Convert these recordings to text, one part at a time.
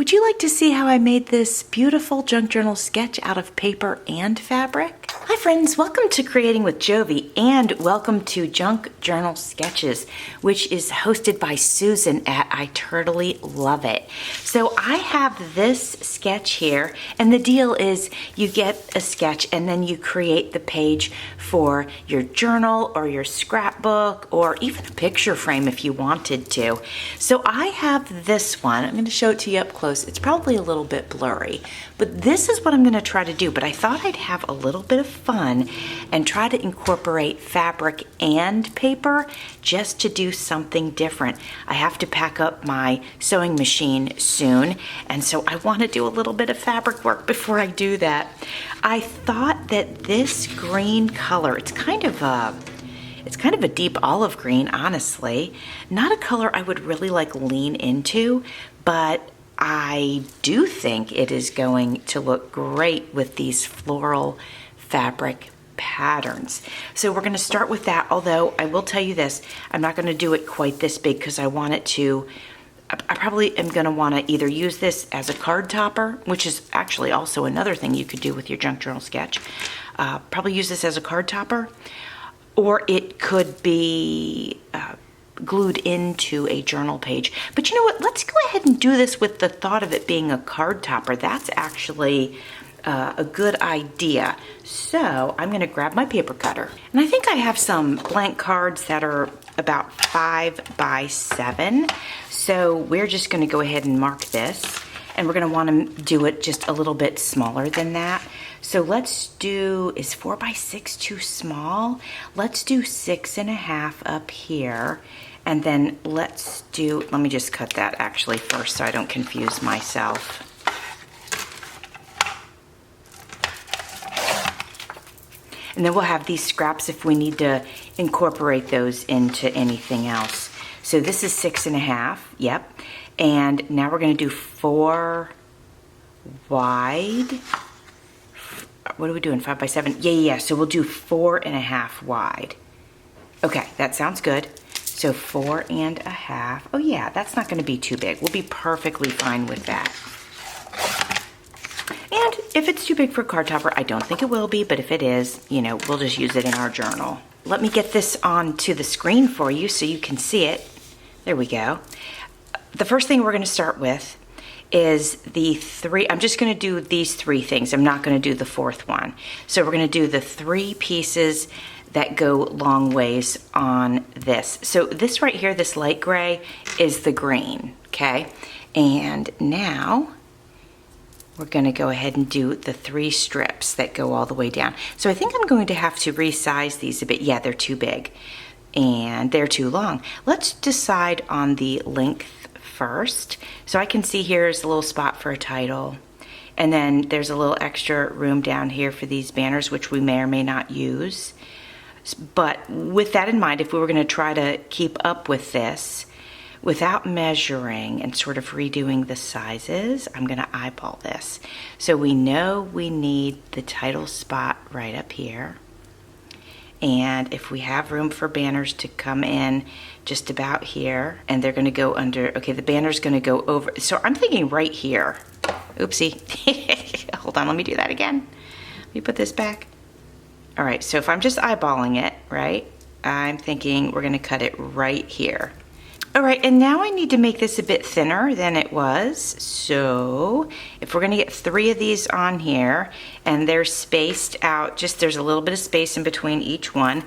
Would you like to see how I made this beautiful junk journal sketch out of paper and fabric? Hi friends, welcome to Creating with Jovi and welcome to Junk Journal Sketches, which is hosted by Susan at I Totally Love It. So I have this sketch here, and the deal is you get a sketch and then you create the page for your journal or your scrapbook or even a picture frame if you wanted to. So I have this one. I'm going to show it to you up close. It's probably a little bit blurry, but this is what I'm going to try to do. But I thought I'd have a little bit of fun and try to incorporate fabric and paper just to do something different. I have to pack up my sewing machine soon, and so I want to do a little bit of fabric work before I do that. I thought that this green color, it's kind of a deep olive green, honestly. Not a color I would really like lean into, but I do think it is going to look great with these floral fabric patterns. So we're going to start with that, although I will tell you this, I'm not going to do it quite this big because I want it to, I probably am going to want to either use this as a card topper, which is actually also another thing you could do with your junk journal sketch. Probably use this as a card topper, or it could be glued into a journal page. But you know what? Let's go ahead and do this with the thought of it being a card topper. That's actually a good idea. So I'm going to grab my paper cutter. And I think I have some blank cards that are about 5 by 7. So we're just going to go ahead and mark this. And we're going to want to do it just a little bit smaller than that. So let's do, is 4 by 6 too small? Let's do 6.5 up here. And then let's do, let me just cut that actually first so I don't confuse myself. And then we'll have these scraps if we need to incorporate those into anything else. So this is 6.5, yep. And now we're going to do 4 wide. What are we doing, 5 by 7? Yeah. So we'll do 4.5 wide. Okay, that sounds good. So 4.5. Oh yeah, that's not going to be too big. We'll be perfectly fine with that. And if it's too big for a card topper, I don't think it will be, but if it is, you know, we'll just use it in our journal. Let me get this onto the screen for you so you can see it. There we go. The first thing we're going to start with is the 3, I'm just going to do these 3 things. I'm not going to do the 4th one. So we're going to do the 3 pieces that go long ways on this. So this right here, this light gray, is the green, okay? And now we're going to go ahead and do the 3 strips that go all the way down. So I think I'm going to have to resize these a bit. Yeah, they're too big and they're too long. Let's decide on the length first. So I can see here's a little spot for a title. And then there's a little extra room down here for these banners, which we may or may not use. But with that in mind, if we were going to try to keep up with this without measuring and sort of redoing the sizes, I'm going to eyeball this. So we know we need the title spot right up here. And if we have room for banners to come in just about here, and they're going to go under, okay, the banner's going to go over. So I'm thinking right here. Oopsie. Hold on, let me do that again. Let me put this back. All right, so if I'm just eyeballing it, right, I'm thinking we're going to cut it right here. All right, and now I need to make this a bit thinner than it was. So if we're going to get 3 of these on here, and they're spaced out, just there's a little bit of space in between each one.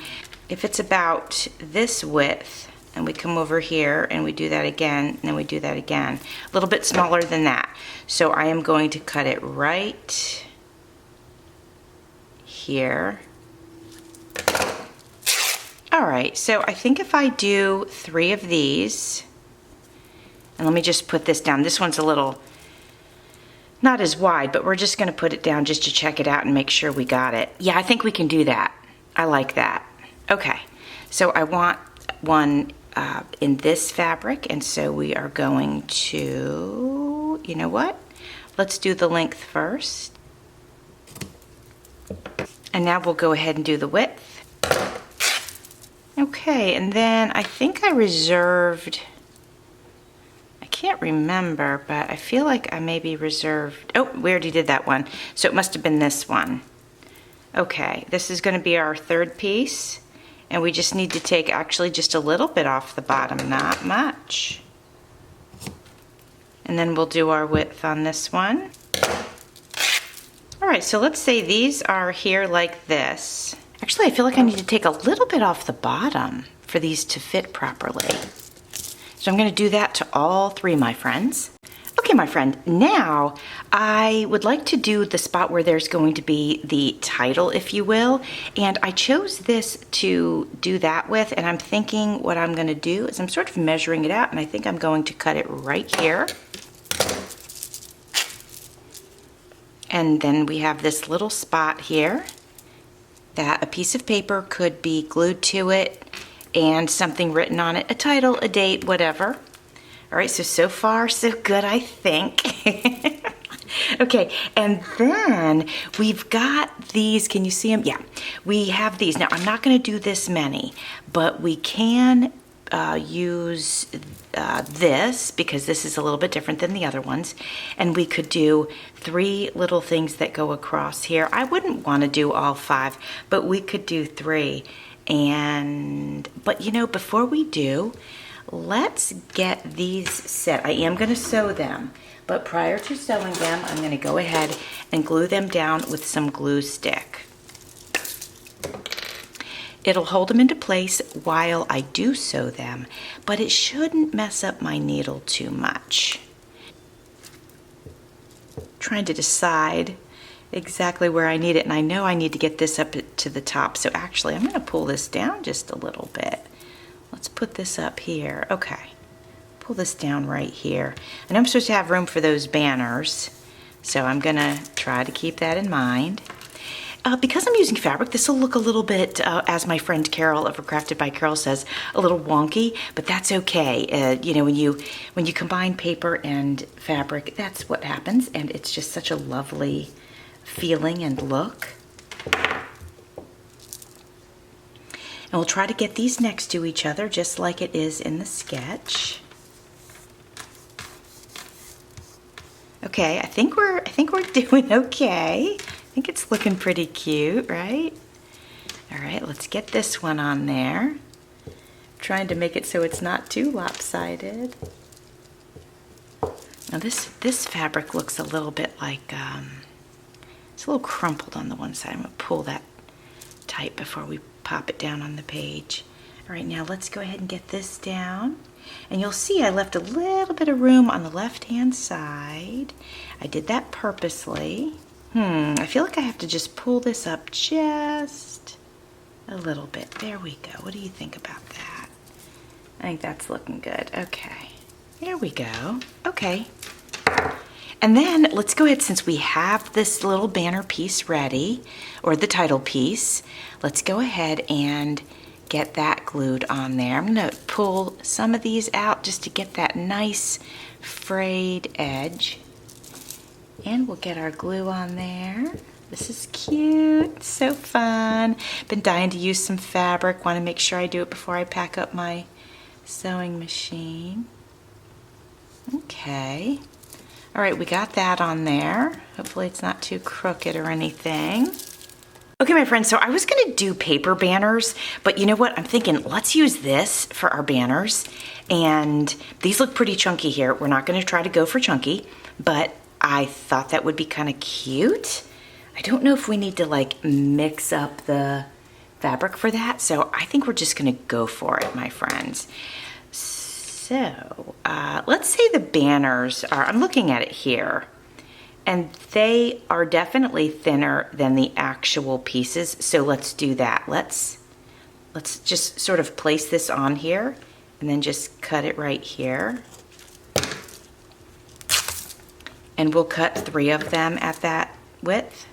If it's about this width, and we come over here and we do that again, and then we do that again, a little bit smaller than that. So I am going to cut it right here. All right, so I think if I do 3 of these, and let me just put this down. This one's a little, not as wide, but we're just gonna put it down just to check it out and make sure we got it. Yeah, I think we can do that. I like that. Okay, so I want one in this fabric, and so we are going to, you know what? Let's do the length first. And now we'll go ahead and do the width. Okay, and then I think I reserved, I can't remember, but I feel like I maybe reserved, oh, we already did that one. So it must have been this one. Okay, this is gonna be our third piece, and we just need to take actually just a little bit off the bottom, not much. And then we'll do our width on this one. All right, so let's say these are here like this. Actually, I feel like I need to take a little bit off the bottom for these to fit properly. So I'm gonna do that to all three, my friends. Okay, my friend, now I would like to do the spot where there's going to be the title, if you will, and I chose this to do that with, and I'm thinking what I'm gonna do is I'm sort of measuring it out, and I think I'm going to cut it right here. And then we have this little spot here that a piece of paper could be glued to it and something written on it, a title, a date, whatever. All right, so far so good, I think. Okay, and then we've got these, can you see them? Yeah, we have these. Now, I'm not gonna do this many, but we can use this because this is a little bit different than the other ones, and we could do 3 little things that go across here. I wouldn't want to do all 5, but we could do 3. But you know, before we do, let's get these set. I am going to sew them, but prior to sewing them, I'm going to go ahead and glue them down with some glue stick. It'll hold them into place while I do sew them, but it shouldn't mess up my needle too much. Trying to decide exactly where I need it, and I know I need to get this up to the top, so actually I'm going to pull this down just a little bit. Let's put this up here. Okay, pull this down right here. I know I'm supposed to have room for those banners, so I'm going to try to keep that in mind. Because I'm using fabric, this will look a little bit, as my friend Carol of Crafted by Carol says, a little wonky, but that's okay. You know, when you combine paper and fabric, that's what happens, and it's just such a lovely feeling and look. And we'll try to get these next to each other, just like it is in the sketch. Okay, I think we're doing okay. I think it's looking pretty cute, right? All right, let's get this one on there. Trying to make it so it's not too lopsided. Now this fabric looks a little bit like, it's a little crumpled on the one side. I'm gonna pull that tight before we pop it down on the page. All right, now let's go ahead and get this down. And you'll see I left a little bit of room on the left-hand side. I did that purposely. I feel like I have to just pull this up just a little bit. There we go. What do you think about that? I think that's looking good. Okay, there we go. Okay. And then let's go ahead, since we have this little banner piece ready, or the title piece, let's go ahead and get that glued on there. I'm gonna pull some of these out just to get that nice frayed edge. And we'll get our glue on there. This is cute, so fun. Been dying to use some fabric. Want to make sure I do it before I pack up my sewing machine. Okay. All right, we got that on there. Hopefully it's not too crooked or anything. Okay, my friends, so I was gonna do paper banners, but you know what? I'm thinking, let's use this for our banners. And these look pretty chunky here. We're not gonna try to go for chunky, but I thought that would be kind of cute. I don't know if we need to like mix up the fabric for that, so I think we're just gonna go for it, my friends. So let's say the banners are, I'm looking at it here, and they are definitely thinner than the actual pieces, so let's do that. Let's just sort of place this on here and then just cut it right here. And we'll cut 3 of them at that width.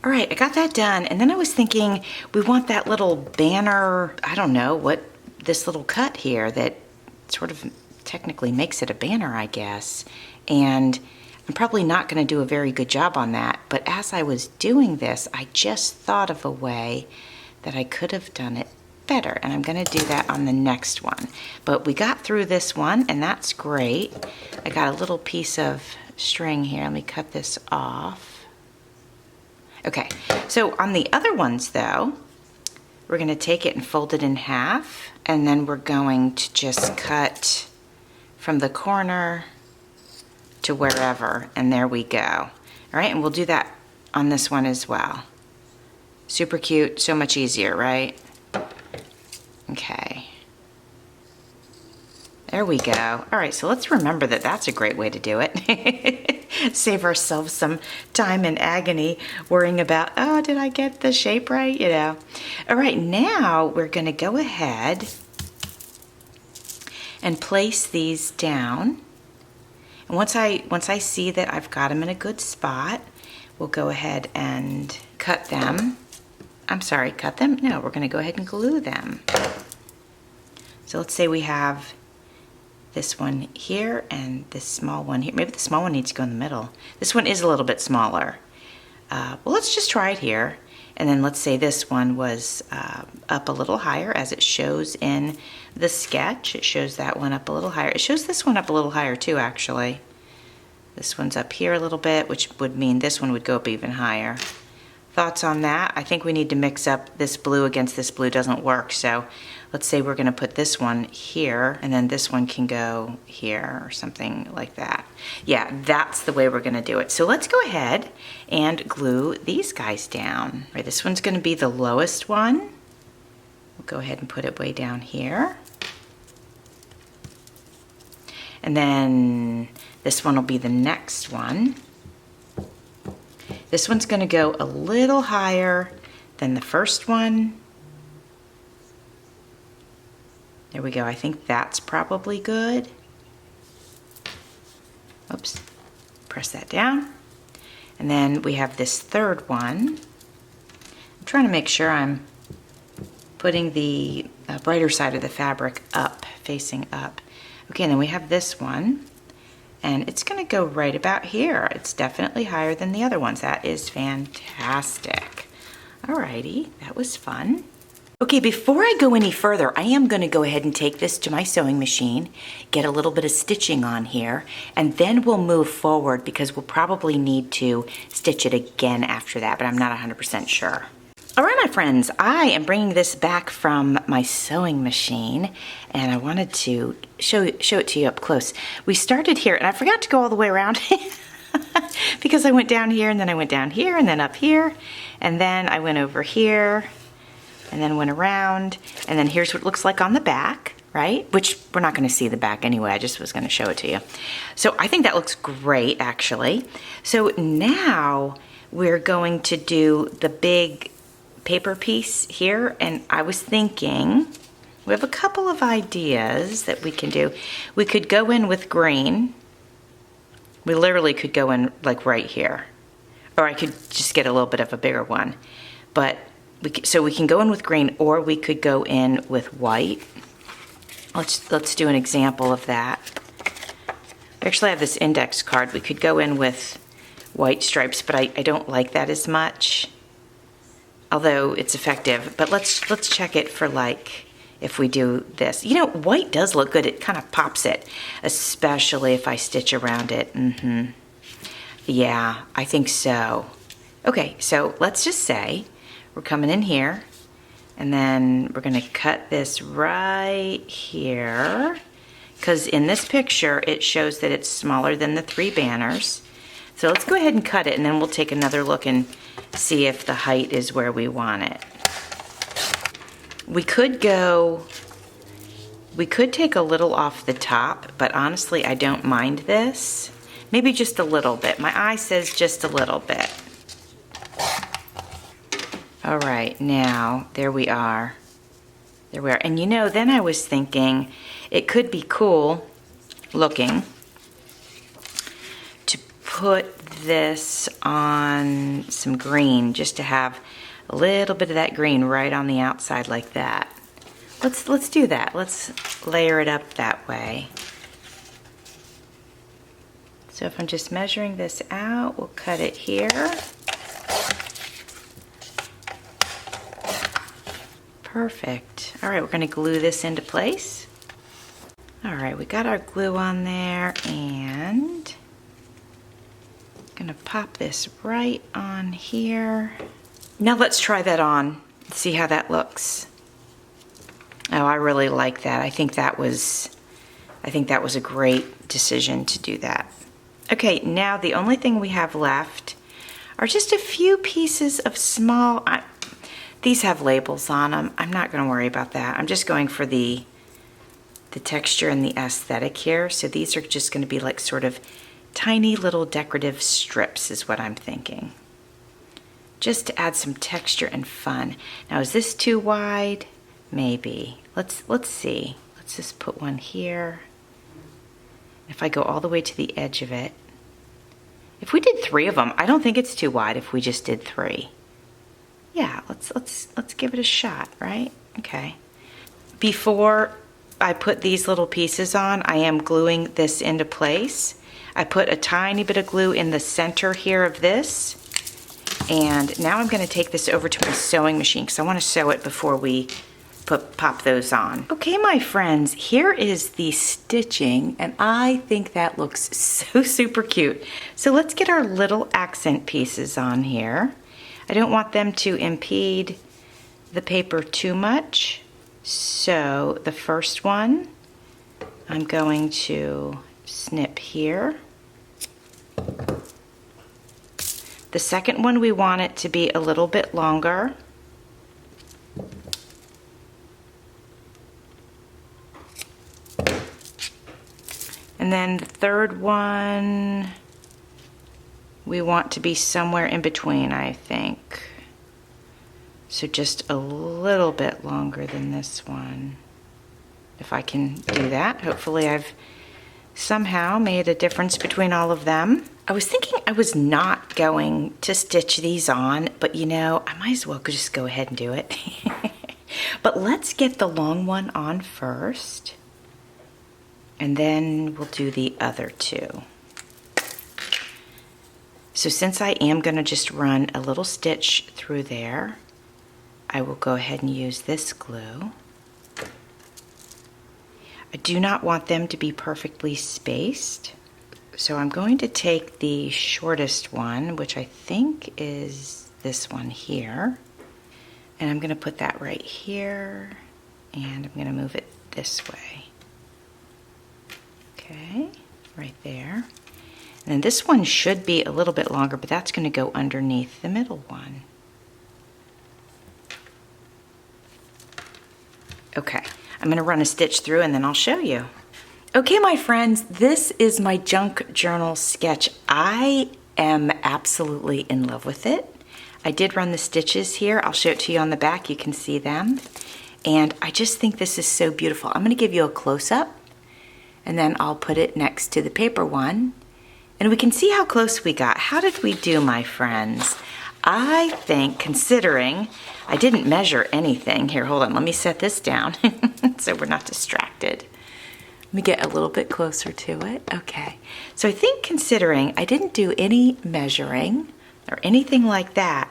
All right, I got that done. And then I was thinking, we want that little banner, I don't know, what this little cut here that sort of technically makes it a banner, I guess. And I'm probably not going to do a very good job on that, but as I was doing this, I just thought of a way that I could have done it better, and I'm going to do that on the next one. But we got through this one, and that's great. I got a little piece of string here. Let me cut this off. Okay, so on the other ones though, we're going to take it and fold it in half, and then we're going to just cut from the corner to wherever, and there we go. All right, and we'll do that on this one as well. Super cute, so much easier, right? Okay. There we go. All right, so let's remember that that's a great way to do it. Save ourselves some time and agony worrying about, oh, did I get the shape right? You know. All right, now we're gonna go ahead and place these down. And once I see that I've got them in a good spot, we'll go ahead and cut them. I'm sorry, cut them? No, we're gonna go ahead and glue them. So let's say we have this one here and this small one here. Maybe the small one needs to go in the middle. This one is a little bit smaller. Well, let's just try it here. And then let's say this one was up a little higher as it shows in the sketch. It shows that one up a little higher. It shows this one up a little higher too, actually. This one's up here a little bit, which would mean this one would go up even higher. Thoughts on that? I think we need to mix up this blue against this blue. Doesn't work. So let's say we're going to put this one here, and then this one can go here or something like that. Yeah, that's the way we're going to do it. So let's go ahead and glue these guys down. Right, this one's going to be the lowest one. We'll go ahead and put it way down here. And then this one will be the next one. This one's going to go a little higher than the first one. There we go. I think that's probably good. Oops. Press that down. And then we have this third one. I'm trying to make sure I'm putting the brighter side of the fabric up, facing up. Okay, and then we have this one. And it's going to go right about here. It's definitely higher than the other ones. That is fantastic. Alrighty, that was fun. Okay, before I go any further, I am going to go ahead and take this to my sewing machine, get a little bit of stitching on here, and then we'll move forward because we'll probably need to stitch it again after that, but I'm not 100% sure. All right, my friends, I am bringing this back from my sewing machine, and I wanted to show it to you up close. We started here, and I forgot to go all the way around because I went down here, and then I went down here, and then up here, and then I went over here, and then went around, and then here's what it looks like on the back, right? Which we're not gonna see the back anyway, I just was gonna show it to you. So I think that looks great, actually. So now we're going to do the big paper piece here, and I was thinking, we have a couple of ideas that we can do. We could go in with green. We literally could go in like right here, or I could just get a little bit of a bigger one. But so we can go in with green, or we could go in with white. Let's do an example of that. We actually have this index card. We could go in with white stripes, but I don't like that as much, although it's effective. But let's check it for like if we do this. You know, white does look good. It kind of pops it, especially if I stitch around it. Yeah, I think so. Okay, so let's just say we're coming in here, and then we're gonna cut this right here, because in this picture it shows that it's smaller than the 3 banners. So let's go ahead and cut it, and then we'll take another look and see if the height is where we want it. We could take a little off the top, but honestly I don't mind this. Maybe just a little bit. My eye says just a little bit. All right, now there we are. There we are. And you know, then I was thinking it could be cool looking to put this on some green, just to have a little bit of that green right on the outside like that. Let's do that. Let's layer it up that way. So if I'm just measuring this out, we'll cut it here. Perfect. All right, we're going to glue this into place. All right, we got our glue on there, and I'm going to pop this right on here. Now let's try that on, see how that looks. Oh, I really like that. I think that was a great decision to do that. Okay, now the only thing we have left are just a few pieces of small, these have labels on them. I'm not going to worry about that. I'm just going for the texture and the aesthetic here. So these are just going to be like sort of tiny little decorative strips is what I'm thinking. Just to add some texture and fun. Now, is this too wide? Maybe. Let's see. Let's just put one here. If I go all the way to the edge of it, if we did 3 of them, I don't think it's too wide if we just did 3. Yeah, let's give it a shot, right? Okay. Before I put these little pieces on, I am gluing this into place. I put a tiny bit of glue in the center here of this. And now I'm going to take this over to my sewing machine because I want to sew it before we pop those on. Okay, my friends, here is the stitching, and I think that looks so super cute. So let's get our little accent pieces on here. I don't want them to impede the paper too much. So the first one, I'm going to snip here. The second one, we want it to be a little bit longer. And then the third one, we want to be somewhere in between, I think. So just a little bit longer than this one. If I can do that, hopefully I've somehow made a difference between all of them. I was thinking I was not going to stitch these on, but you know, I might as well just go ahead and do it. But let's get the long one on first, and then we'll do the other 2. So since I am going to just run a little stitch through there, I will go ahead and use this glue. I do not want them to be perfectly spaced, so I'm going to take the shortest one, which I think is this one here, and I'm going to put that right here, and I'm going to move it this way. Okay, right there. And then this one should be a little bit longer, but that's going to go underneath the middle one. Okay, I'm going to run a stitch through and then I'll show you. Okay, my friends, this is my junk journal sketch. I am absolutely in love with it. I did run the stitches here. I'll show it to you on the back. You can see them. And I just think this is so beautiful. I'm going to give you a close-up, and then I'll put it next to the paper one. And we can see how close we got. How did we do, my friends? I think, considering I didn't measure anything. Here, hold on. Let me set this down so we're not distracted. Let me get a little bit closer to it. Okay. So I think considering I didn't do any measuring or anything like that,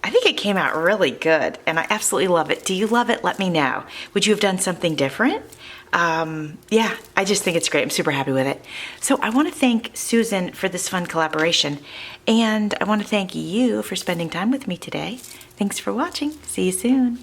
I think it came out really good, and I absolutely love it. Do you love it? Let me know. Would you have done something different? Yeah, I just think it's great. I'm super happy with it. So I want to thank Susan for this fun collaboration, and I want to thank you for spending time with me today. Thanks for watching. See you soon.